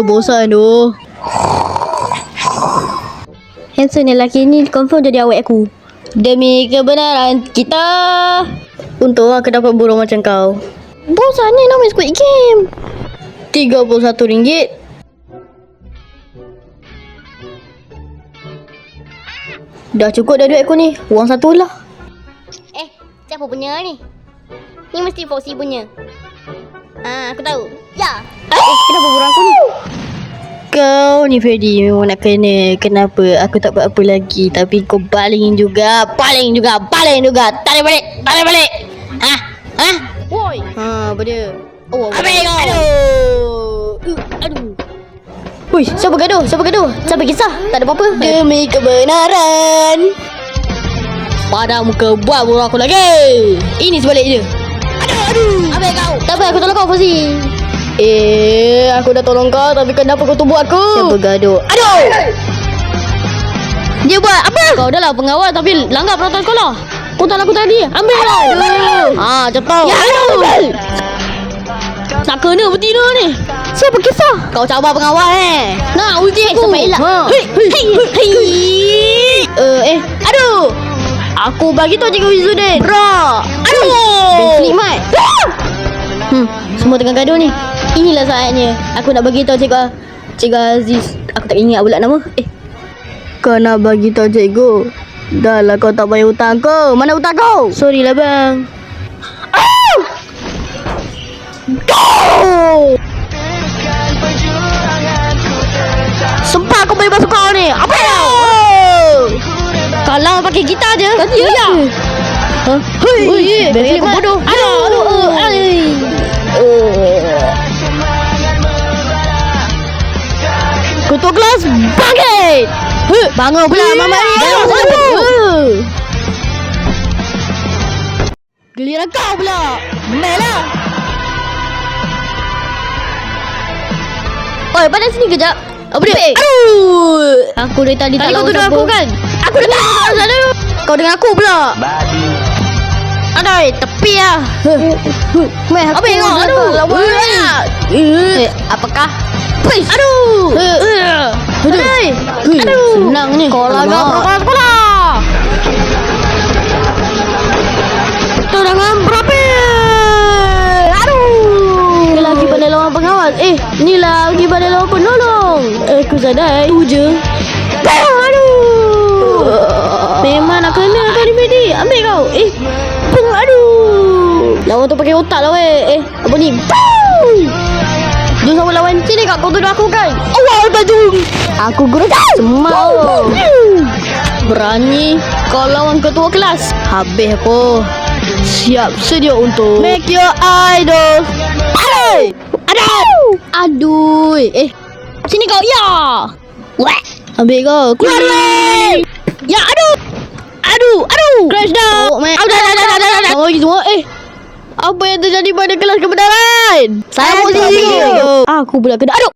Bosan tu. Handsome ni lelaki ni confirm jadi awet aku. Demi kebenaran kita. Untung aku dapat burung macam kau. Bosan ni nak main Squid Game. RM31. Dah cukup dah duit aku ni. Wang satu lah. Siapa punya ni? Ni mesti Foxy punya. Aku tahu. Ya. Kenapa burung aku ni? Kau ni Freddy memang nak kena. Kenapa aku tak buat apa lagi, tapi kau baling juga. Tarik balik. Woi. Apa dia? Ambil kau. Aduh. Hui, siapa gaduh? Siapa kisah? Tak ada apa-apa. Demi kebenaran. Pada muka buat burung aku lagi. Ini sebalik dia. Aduh. Ambil kau. Tak apa, aku tolong kau Foxy. Aku dah tolong kau, tapi kenapa kau tubuh aku? Siapa gaduh? Aduh! Dia buat apa? Kau dah lah pengawal tapi langgar peraturan sekolah. Putar aku tadi. Ambil lah. Cepat. Ya, aduh. Tak kena betina ni. Siapa kisah? Kau cabar pengawal Nah, ulti aku. sampai elak. Aduh. Aku bagi tahu Cikgu Izzuddin. Bro. Aduh. Backflip mat. Semua tengah gaduh ni. Inilah saatnya aku nak bagi tahu Cikgu Aziz. Aku tak ingat pula nama. Kau nak bagi tahu cikgu. Dah lah kau tak bayar hutang kau. Mana hutang kau? Sorry lah bang. Sumpah aku bayar basuh kau ni. Apa ya? Kalau pakai gitar je. Ya. Backflip bodoh. Aduh. Ketua kelas bangkit. Bangun pula mama ni. Giliran kau pula. Melah. Oi, pandai sini kejap. Apa dia? Aduh. Aku dari tadi tak lawan siapa. Kau tuduh aku kan? Aku dah tahu sana. Kau dengan aku pula. Aduh, tepi lah. Apa yang kau? Aduh. Apakah? Aduh. Senang ni. Kau laga perempuan sekolah. Tendangan berapi. Aduh. Ni lagi pandai lawan pengawas. Ni lagi pandai lawan penolong. Aku sadai. Tu je. Aduh. Memang nak kena kau ni Medi. Ambil kau. Aduh. Lawan tu pakai otak lah weh. Apa ni? Dia sama lawan sini kak. Kau tuduh aku kan? Allah baju. Aku guru semau. Berani kau lawan ketua kelas. Habis aku. Siap sedia untuk make your idol. Aduh. Sini kau. Ya. Weh. Ambil kau. Keluar weh. Ya aduh. Crash dah. Dah. Lagi semua. Apa yang terjadi pada kelas kebenaran? Saya pun aku pula kena. Aduh.